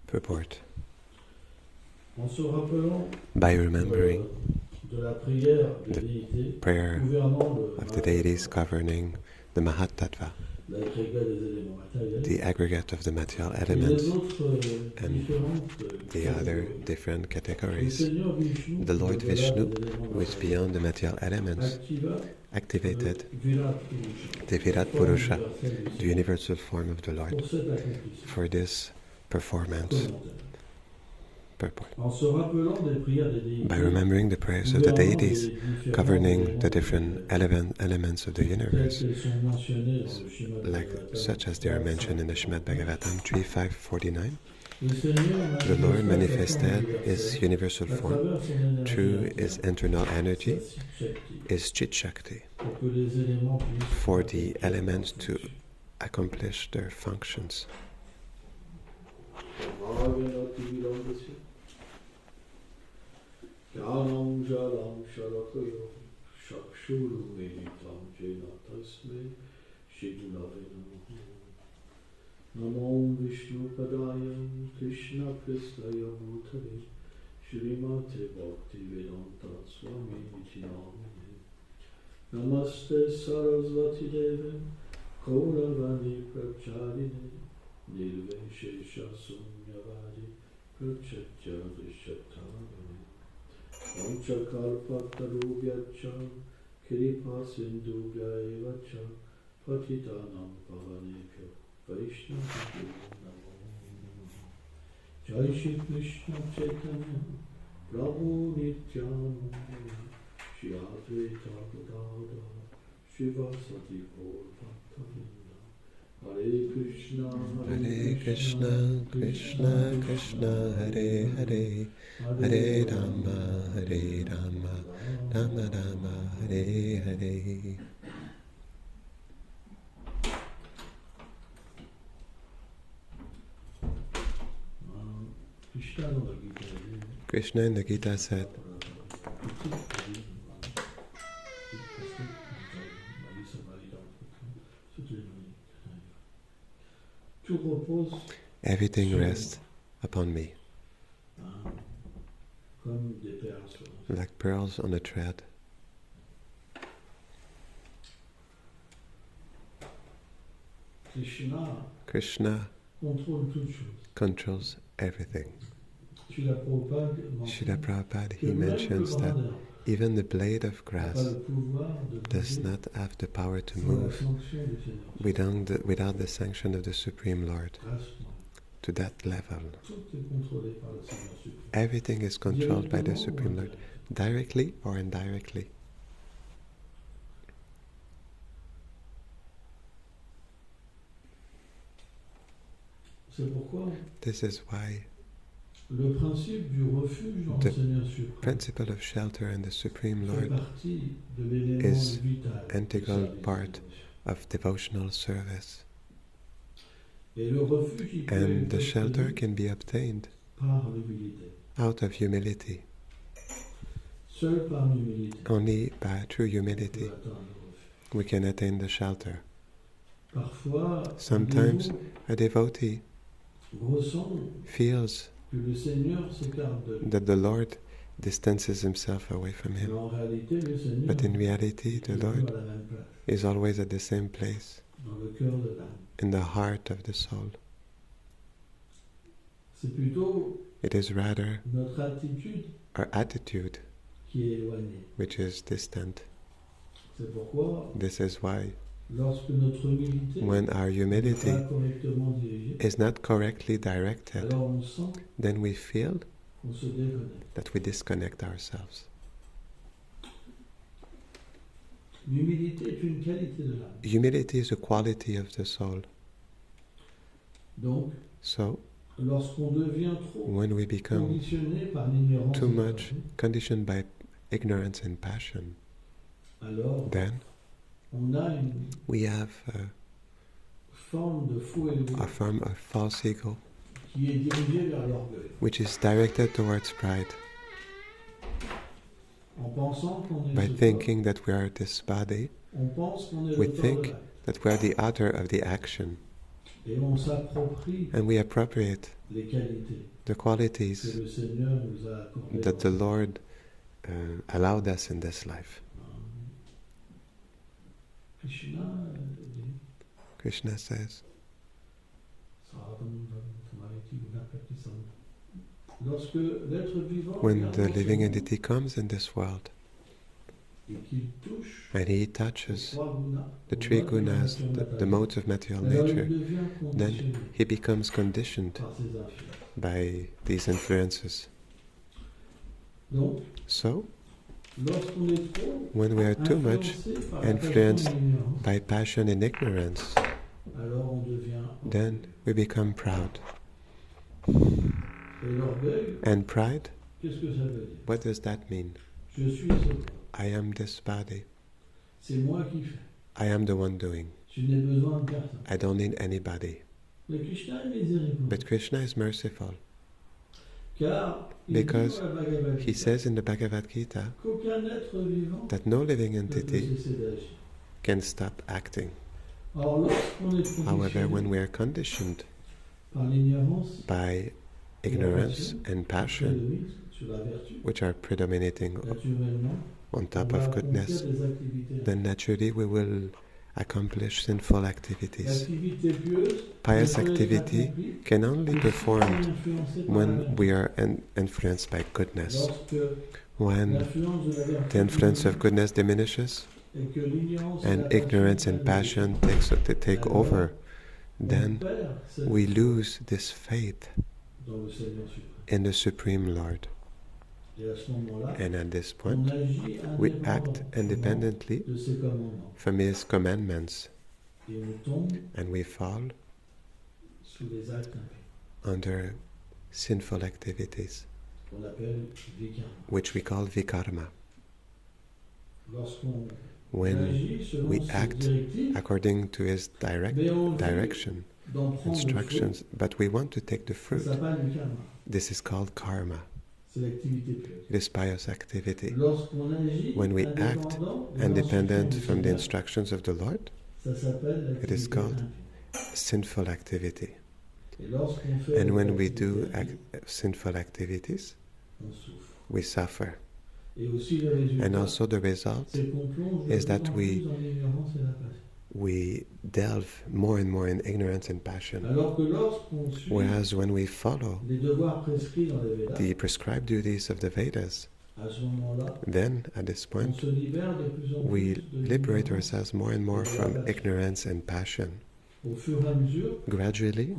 Purport. By remembering the prayer of the deities governing the Mahatattva, the aggregate of the material elements, and the other different categories, the Lord Vishnu, who is beyond the material elements, activated the Virat Purusha, the universal form of the Lord, for this performance. Purport. By remembering the prayers of the deities governing the different elements of the universe, such as they are mentioned in the Srimad Bhagavatam 3.5.49, the Lord manifested His universal form through His internal energy, His Chit Shakti, for the elements to accomplish their functions. Namam jalam sharakayo shakshuru meditam jena tasme shidunave Namam Vishnu padayam Krishna pristaya mutare Shrimate bhakti vedanta swami nityanamine Namaste sarasvati devem Kauravani pracharine Nirveshesha sunyavadi Prachatya vishattarane Vanchakalpatarubhyacha Kripa sindhubhya evacha Patitanam pavanebhyo Vaishnavas namo Jai Shri Krishna Chaitanya Prabhu Nityananda Shri Advaita Gadadhara Shivasati Gaur Bhaktavinda Hare Krishna Krishna Krishna Hare Hare Hare Rama Rama Rama Hare Hare. Krishna in the Gita said, everything rests upon me, like pearls on a thread. Krishna controls everything. Srila Prabhupada, he mentions that even the blade of grass does not have the power to move without the sanction of the Supreme Lord. To that level, everything is controlled by the Supreme Lord, directly or indirectly. This is why the principle of shelter in the Supreme Lord is integral part of devotional service. And the shelter can be obtained out of humility. Only through humility we can attain the shelter. Sometimes a devotee feels that the Lord distances himself away from him. But in reality, the Lord is always at the same place, in the heart of the soul. It is rather our attitude which is distant. This is why when our humility is not correctly directed, then we feel that we disconnect ourselves. Humility is a quality of the soul. So, when we become too much conditioned by ignorance and passion, then we have a form of false ego which is directed towards pride. By thinking that we are this body, we think that we are the author of the action, and we appropriate the qualities that the Lord allowed us in this life. Krishna says, when the living entity comes in this world and he touches the three gunas, the modes of material nature, then he becomes conditioned by these influences. So, when we are too much influenced by passion and ignorance, then we become proud. And pride, what does that mean? I am this body. I am the one doing. I don't need anybody. But Krishna is merciful, because he says in the Bhagavad Gita that no living entity can stop acting. However, when we are conditioned by ignorance and passion, which are predominating on top of goodness, then naturally we will accomplish sinful activities. Pious activity can only be performed when we are influenced by goodness. When the influence of goodness diminishes and ignorance and passion take over, then we lose this faith in the Supreme Lord. And at this point, we act independently from His commandments, and we fall under sinful activities, which we call vikarma. When we act according to His direction, instructions, but we want to take the fruit, this is called karma. It is pious activity. When we act independent from the instructions of the Lord, it is called sinful activity. And when we do sinful activities, we suffer. And also the result is that we delve more and more in ignorance and passion. Whereas when we follow the prescribed duties of the Vedas, then at this point we liberate ourselves more and more from ignorance and passion. Gradually,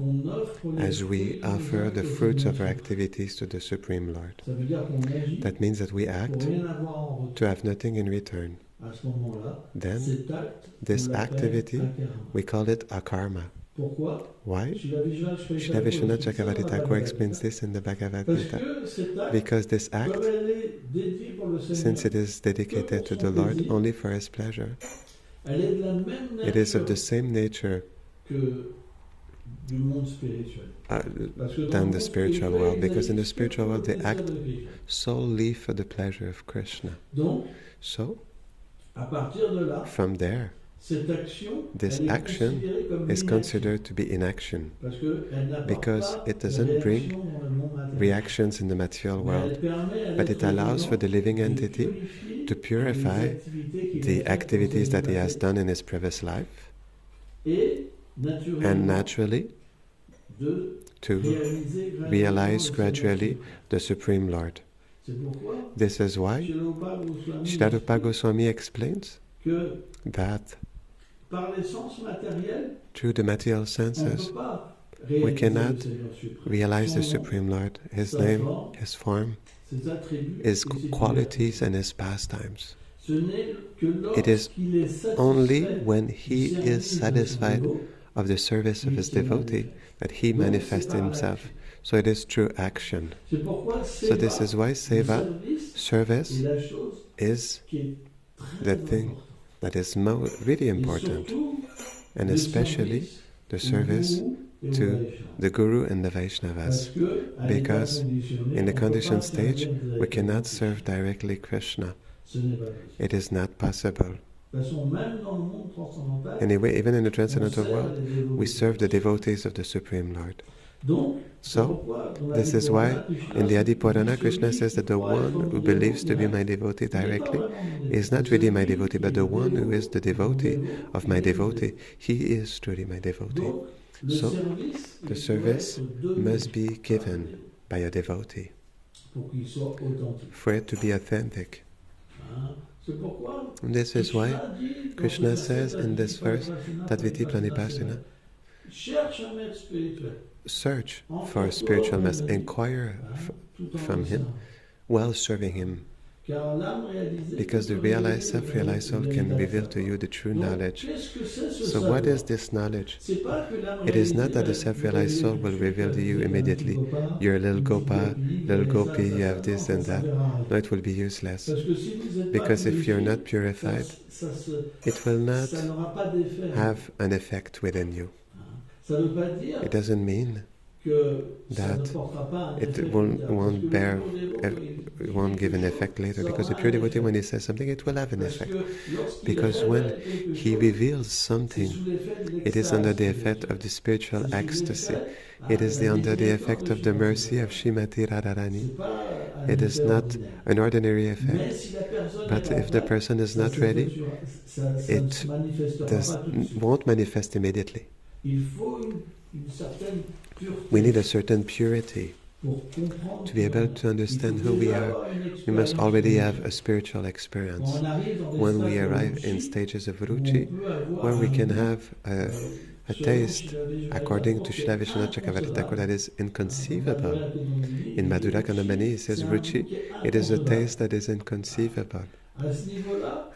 as we offer the fruits of our activities to the Supreme Lord, that means that we act to have nothing in return. Then, this activity, we call it akarma. Why? Srila Vishwanath Chakravarti Thakur explains this in the Bhagavad Gita. Because this act, since it is dedicated to the Lord only for His pleasure, it is of the same nature than the spiritual world, because in the spiritual world they act solely for the pleasure of Krishna. So, from there, this action is considered to be inaction, because it doesn't bring reactions in the material world, but it allows for the living entity to purify the activities that he has done in his previous life, and naturally to realize gradually the Supreme Lord. This is why Srila Rupa Goswami explains that through the material senses we cannot realize the Supreme Lord, His name, His form, His qualities and His pastimes. It is only when He is satisfied of the service of His devotee that He manifests Himself. So it is through action. So this is why seva, service, is the thing that is really important, and especially the service to the Guru and the Vaisnavas, because in the conditioned stage we cannot serve directly Krishna. It is not possible. Anyway, even in the transcendental world, we serve the devotees of the Supreme Lord. So, this is why in the Adi Purana, Krishna says that the one who believes to be my devotee directly is not really my devotee, but the one who is the devotee of my devotee, he is truly my devotee. So, the service must be given by a devotee for it to be authentic. And this is why Krishna says in this verse, Tadviti Planipasena, search for a spiritual master, inquire from him while serving him. Because the realized, self-realized soul can reveal to you the true knowledge. So what is this knowledge? It is not that the self-realized soul will reveal to you immediately, you're a little gopa, little gopi, you have this and that. No, it will be useless. Because if you're not purified, it will not have an effect within you. It doesn't mean that it won't give an effect later, because the pure devotee, when he says something, it will have an effect. Because when he reveals something, it is under the effect of the spiritual ecstasy. It is under the effect of the mercy of Srimati Radharani. It is not an ordinary effect. But if the person is not ready, it won't manifest immediately. We need a certain purity to be able to understand who we are. We must already have a spiritual experience. When we arrive in stages of ruchi, where we can have a taste, according to Srila Vishwanath Chakravarti Thakur, that is inconceivable. In Madhura Kanambani, he says ruchi, it is a taste that is inconceivable.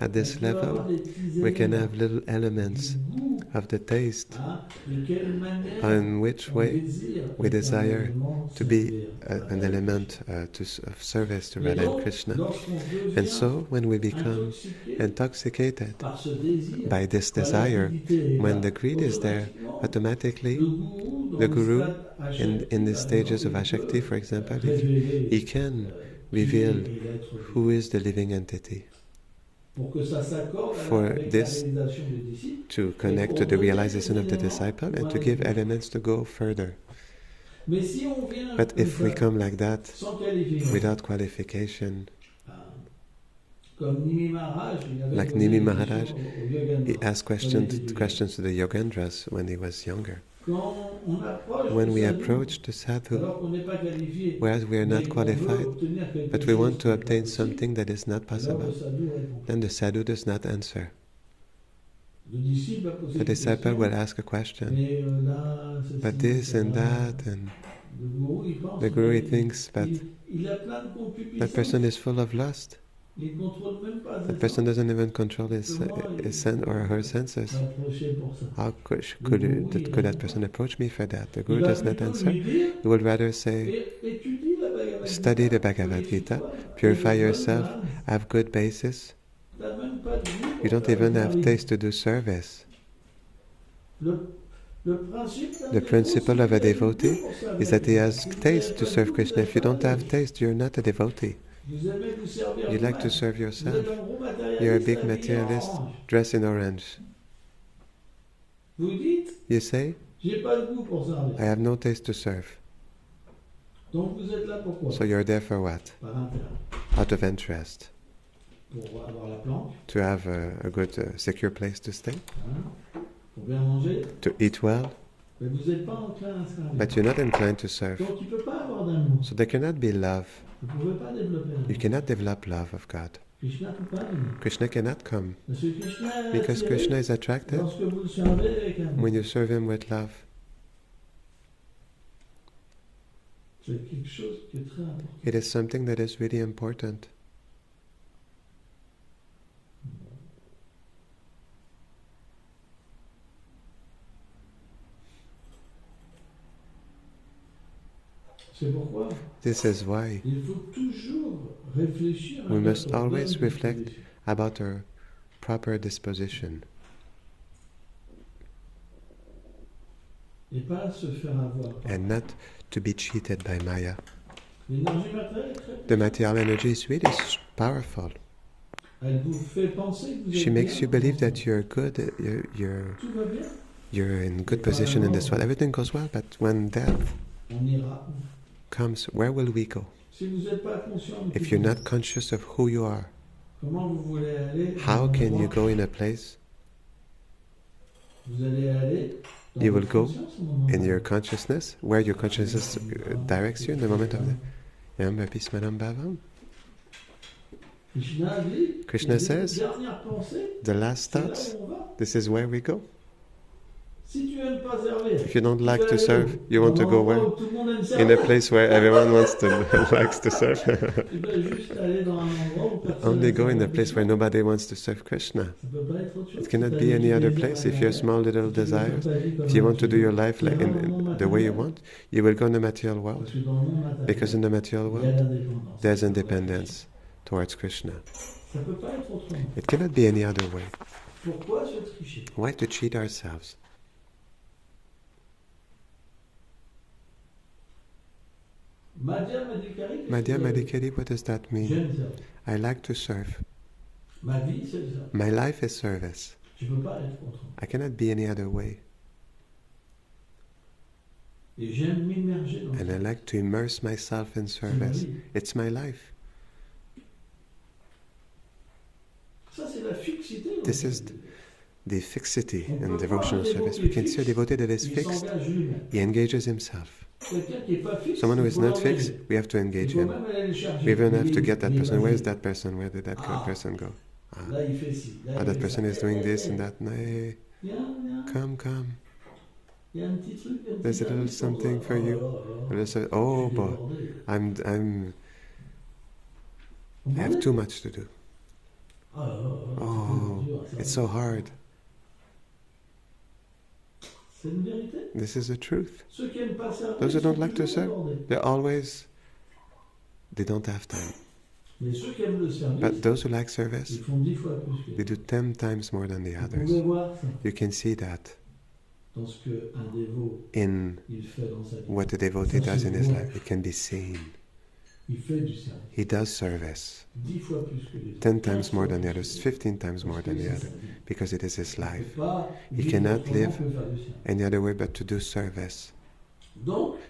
At this level, we can have little elements of the taste, in which way we desire to be an element of service to Radha and Krishna. And so, when we become intoxicated by this desire, when the greed is there, automatically the Guru, in the stages of Ashakti, for example, he can reveal who is the living entity. For this to connect to the realization of the disciple and to give elements to go further. But if we come like that, without qualification, like Nimi Maharaj, he asked questions to the Yogendras when he was younger. When we approach the sadhu, whereas we are not qualified, but we want to obtain something that is not possible, then the sadhu does not answer. The disciple will ask a question, but this and that, and the Guru thinks that that person is full of lust. That person doesn't even control his or her senses. How could that person approach me for that? The Guru does not answer. He would rather say, study the Bhagavad Gita, purify yourself, have good basis. You don't even have taste to do service. The principle of a devotee is that he has taste to serve Krishna. If you don't have taste, you're not a devotee. You like to serve yourself. You're a big materialist dressed in orange. You say, I have no taste to serve. So you're there for what? Out of interest. To have a good, secure place to stay. To eat well. But you're not inclined to serve. So there cannot be love. You cannot develop love of God. Krishna cannot come. Because Krishna is attracted when you serve him with love. It is something that is really important. This is why we must always reflect about our proper disposition. and not to be cheated by Maya. The material energy is really powerful. She makes you believe that you're good, you're in good position in this world. Everything goes well, but when death comes, where will we go? If you're not conscious of who you are, how can you go in a place? You will go in your consciousness, where your consciousness directs you in the moment of the... Krishna says, the last thoughts, this is where we go. If you don't like to serve, you want to go where? In a place where everyone likes to serve. Only go in a place where nobody wants to serve Krishna. It cannot be any other place. If you have small little desires, if you want to do your life like in the way you want, you will go in the material world. Because in the material world, there's independence towards Krishna. It cannot be any other way. Why to cheat ourselves? Madhya Madhikari, what does that mean? I like to serve. My life is service. I cannot be any other way. And I like to immerse myself in service. It's my life. This is the fixity in devotional service. We can see a devotee that is fixed. He engages himself. Someone who is not fixed, we have to engage him. We even have to get that person. Where is that person? Where did that person go? That person is doing this and that. No, come. There's a little something for you. Oh, but I have too much to do. Oh, it's so hard. This is the truth. Those who don't like to serve, they don't have time. But those who like service, they do 10 times more than the others. You can see that in what the devotee does in his life. It can be seen. He does service 10 times more than the others, 15 times more than the other, because it is his life. He cannot live any other way but to do service.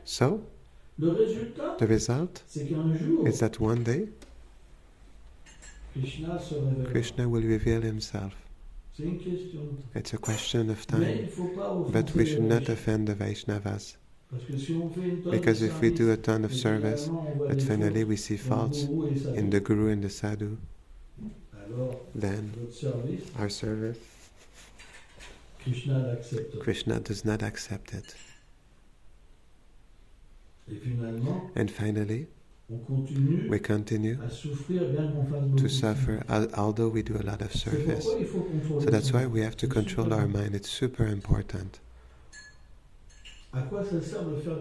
So, the result is that one day Krishna will reveal himself. It's a question of time, but we should not offend the Vaisnavas. Because if we do a ton of service, but finally we see faults in the Guru and the Sadhu, then our service, Krishna does not accept it. And finally, we continue to suffer although we do a lot of service. So that's why we have to control our mind. It's super important.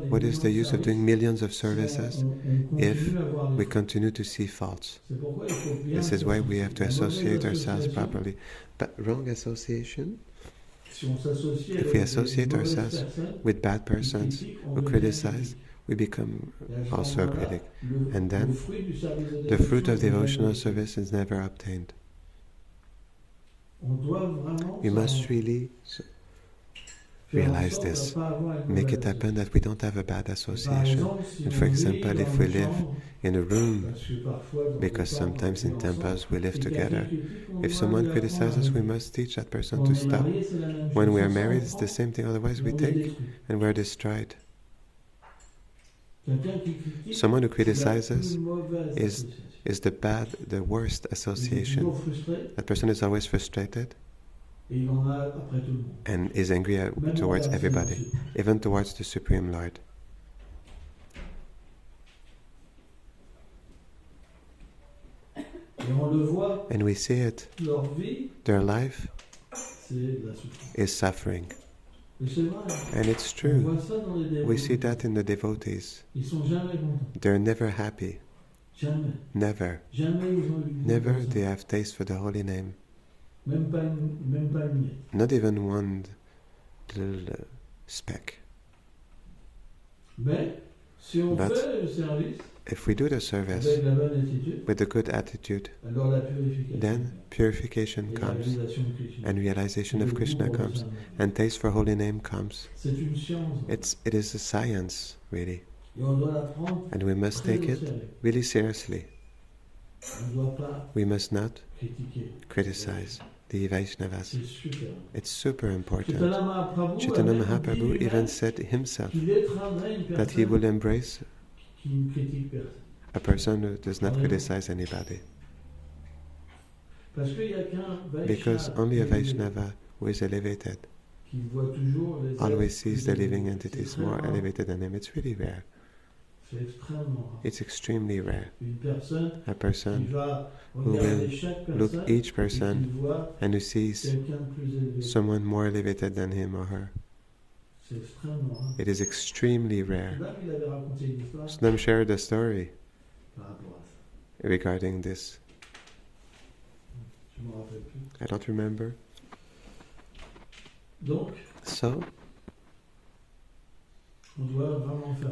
What is the use of doing millions of services if we continue to see faults? This is why we have to associate ourselves properly. But wrong association? If we associate ourselves with bad persons who criticize, we become also a critic. And then the fruit of devotional service is never obtained. We must really realize this. Make it happen that we don't have a bad association. And for example, if we live in a room, because sometimes in temples we live together, if someone criticizes, we must teach that person to stop. When we are married, it's the same thing, otherwise we take and we're destroyed. Someone who criticizes is the worst association. That person is always frustrated and is angry towards everybody, even towards the Supreme Lord. And we see it. Their life is suffering. And it's true. We see that in the devotees. They're never happy. Never. Never they have taste for the holy name. Not even one little speck. But if we do the service with a good attitude, then purification comes, and realization of Krishna comes, and taste for holy name comes. It is a science, really, and we must take it really seriously. We must not criticize the Vaisnavas. It's super important. Chaitanya Mahaprabhu even said himself that he will embrace a person who does not criticize anybody. Because only a Vaishnava who is elevated always sees the living entities more elevated than him. It's really rare. It's extremely rare. A person who will look at each person and who sees someone more elevated than him or her. It is extremely rare. Snam shared a story regarding this. I don't remember. So,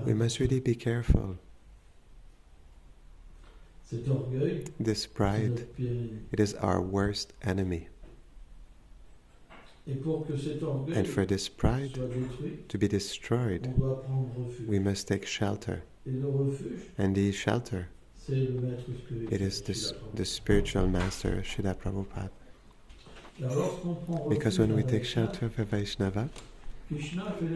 we must really be careful. This pride, it is our worst enemy. And for this pride to be destroyed, we must take shelter. And the shelter, it is the spiritual master, Srila Prabhupada. Because when we take shelter of a Vaishnava,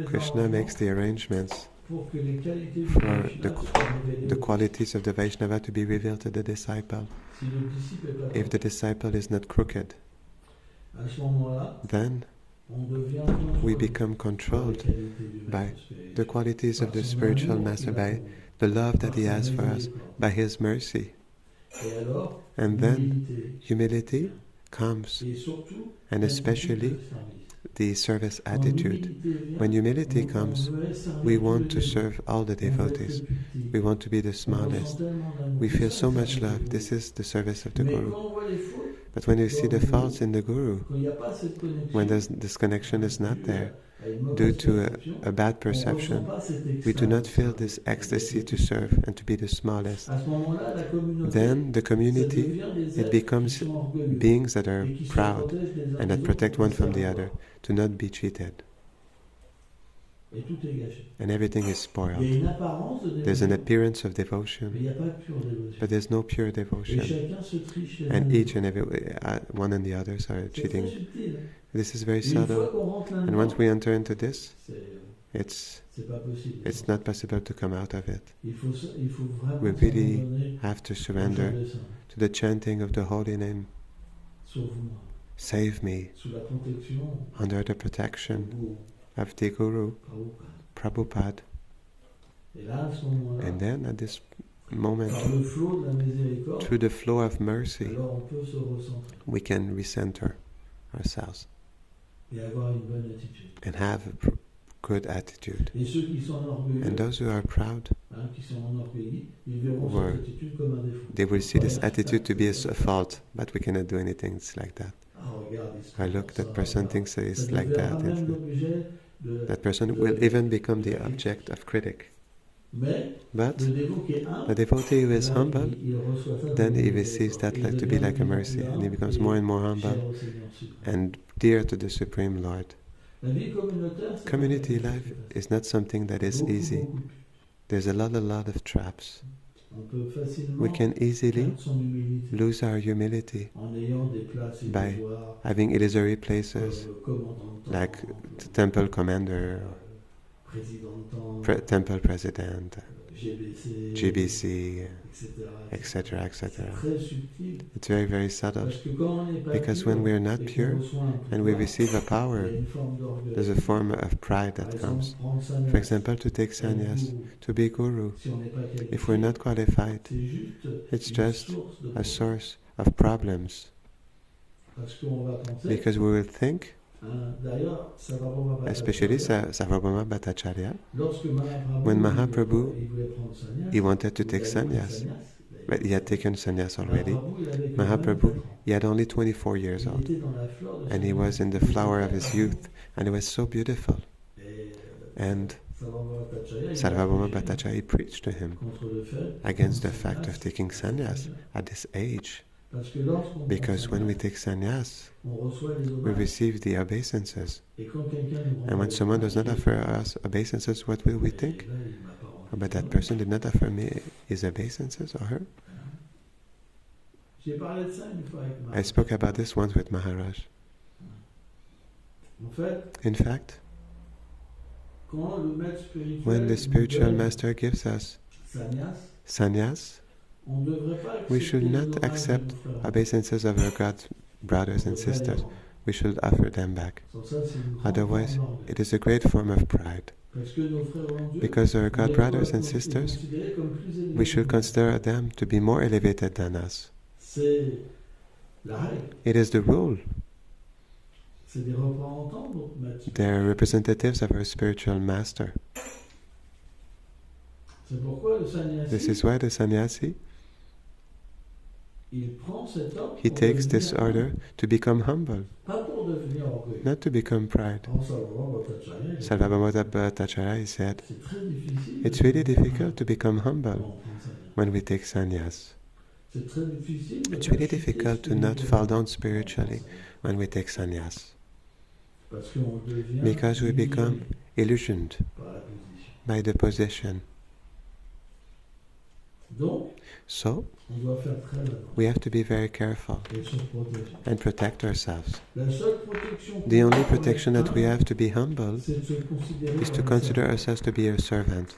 Krishna makes the arrangements for the qualities of the Vaishnava to be revealed to the disciple. If the disciple is not crooked, then we become controlled by the qualities of the spiritual master, by the love that he has for us, by his mercy. And then humility comes, and especially the service attitude. When humility comes, we want to serve all the devotees. We want to be the smallest. We feel so much love. This is the service of the Guru. But when you see the faults in the Guru, when this connection is not there, due to a bad perception, we do not feel this ecstasy to serve and to be the smallest. Then the community, it becomes beings that are proud and that protect one from the other, to not be cheated. And everything is spoiled. There's an appearance of devotion, but there's no pure devotion. And each and every one and the others are cheating. This is very subtle. And once we enter into this, it's not possible to come out of it. We really have to surrender to the chanting of the holy name. Save me, under the protection of the Guru, Prabhupada. And then at this moment, through the flow of mercy, we can recenter ourselves and have a good attitude. And those who are proud, they will see this attitude to be a fault, but we cannot do anything like that. I look, that person thinks it's like that. That person will even become the object of critic. But the devotee who is humble, then he receives that to be like a mercy, and he becomes more and more humble and dear to the Supreme Lord. Community life is not something that is easy. There's a lot of traps. We can easily lose our humility by having illusory places like the temple commander, temple president, GBC, etc., etc. It's very, very subtle. Because when we are not pure and we receive a power, there's a form of pride that comes. For example, to take sannyas, to be guru. If we're not qualified, it's just a source of problems. Because we will think, especially Sarvabhauma Bhattacharya, when Mahaprabhu, he wanted to take sannyas, but he had taken sannyas already. Mahaprabhu, he had only 24 years old, and he was in the flower of his youth, and it was so beautiful. And Sarvabhauma Bhattacharya preached to him against the fact of taking sannyas at this age. Because when we take sannyas, we receive the obeisances. And when someone does not offer us obeisances, what will we think? Oh, but that person did not offer me his obeisances or her. I spoke about this once with Maharaj. In fact, when the spiritual master gives us sannyas, we should not accept obeisances of our God brothers and sisters. We should offer them back. Otherwise, it is a great form of pride. Because our God brothers and sisters, we should consider them to be more elevated than us. It is the rule. They are representatives of our spiritual master. This is why the sannyasi, he takes this order to become humble, not to become pride. Sarvabhauma Bhattacharya said, it's really difficult to become humble when we take sannyas. It's really difficult to not fall down spiritually when we take sannyas. Because we become illusioned by the position. So, we have to be very careful and protect ourselves. The only protection that we have to be humble is to consider ourselves to be a servant.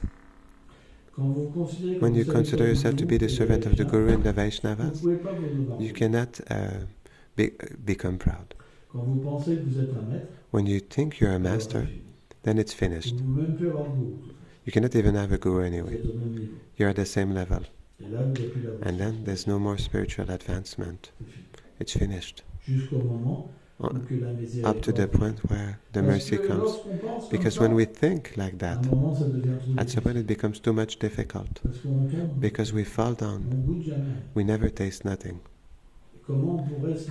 When you consider yourself to be the servant of the Guru and the Vaisnavas, you cannot become proud. When you think you're a master, then it's finished. You cannot even have a Guru anyway. You're at the same level. And then there's no more spiritual advancement. It's finished. Up to the point where the mercy comes. Because when we think like that, at some point it becomes too much difficult. Because we fall down. We never taste nothing.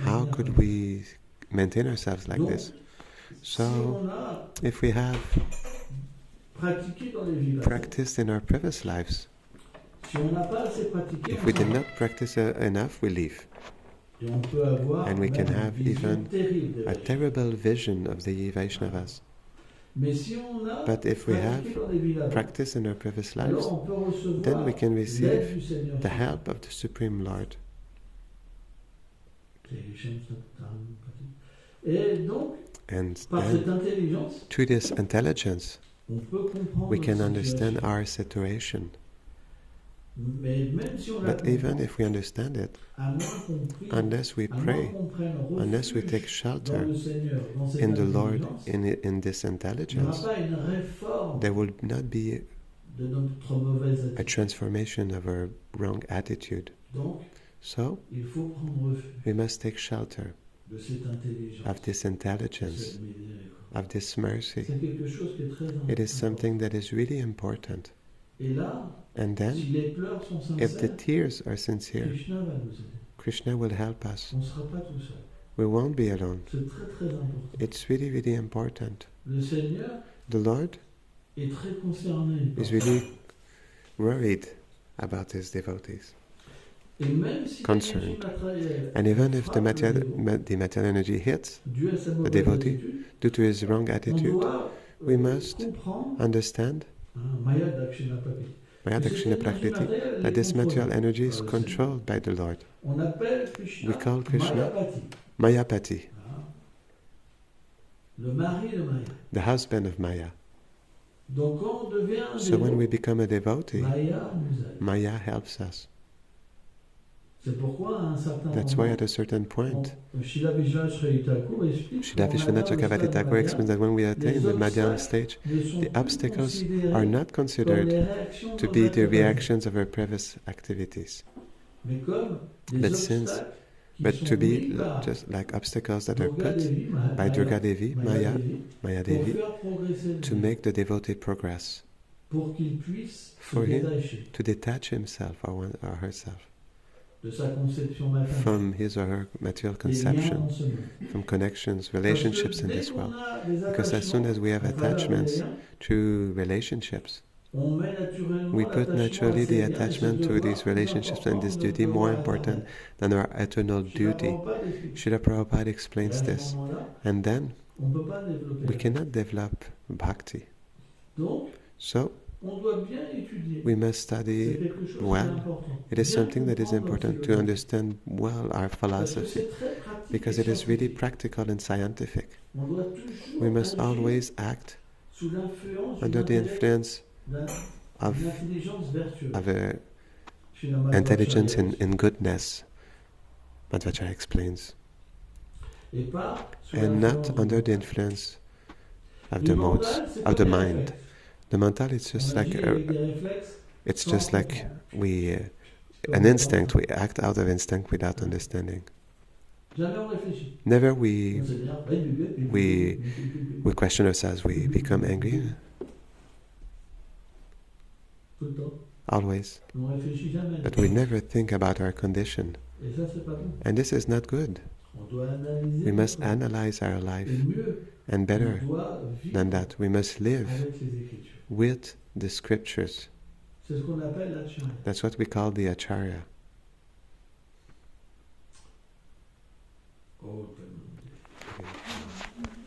How could we maintain ourselves like this? So, if we have practiced in our previous lives, if we did not practice enough, we leave. And we can have even a terrible vision of the Vaisnavas. But if we have practice in our previous lives, then we can receive the help of the Supreme Lord. And then, through this intelligence, we can understand our situation. But even if we understand it, unless we pray, unless we take shelter in the Lord, in this intelligence, there will not be a transformation of our wrong attitude. So, we must take shelter of this intelligence, of this mercy. It is something that is really important. And then, if the tears are sincere, Krishna will help us. We won't be alone. It's really, really important. The Lord is really worried about his devotees, concerned. And even if the material energy hits the devotee due to his wrong attitude, we must understand Maya Dakshina Prakriti, that this material energy is controlled by the Lord. We call Krishna Mayapati, the husband of Maya. So when we become a devotee, Maya helps us. That's why at a certain point, Srila Vishwanath Chakravarti Thakur explains that when we attain the Madhyama stage, the obstacles are not considered to be the reactions of our previous activities, but to be just like obstacles that are put by Durga Devi, Maya Devi, to make the devotee progress, for him to detach himself or herself. from his or her material conception, from connections, relationships in this world. Because as soon as we have attachments through relationships, we put naturally the attachment to these relationships and this duty more important than our eternal duty. Srila Prabhupada explains this. And then we cannot develop bhakti. So we must study well. It is something that is important to understand well our philosophy, because it is really practical and scientific. We must always act under the influence of intelligence in goodness, Madhvacharya explains, and not under the influence of the modes of the mind. The mental is just like an instinct. We act out of instinct without understanding. Never we question ourselves. We become angry. Always. But we never think about our condition. And this is not good. We must analyze our life. And better than that, we must live with the scriptures. That's what we call the acharya.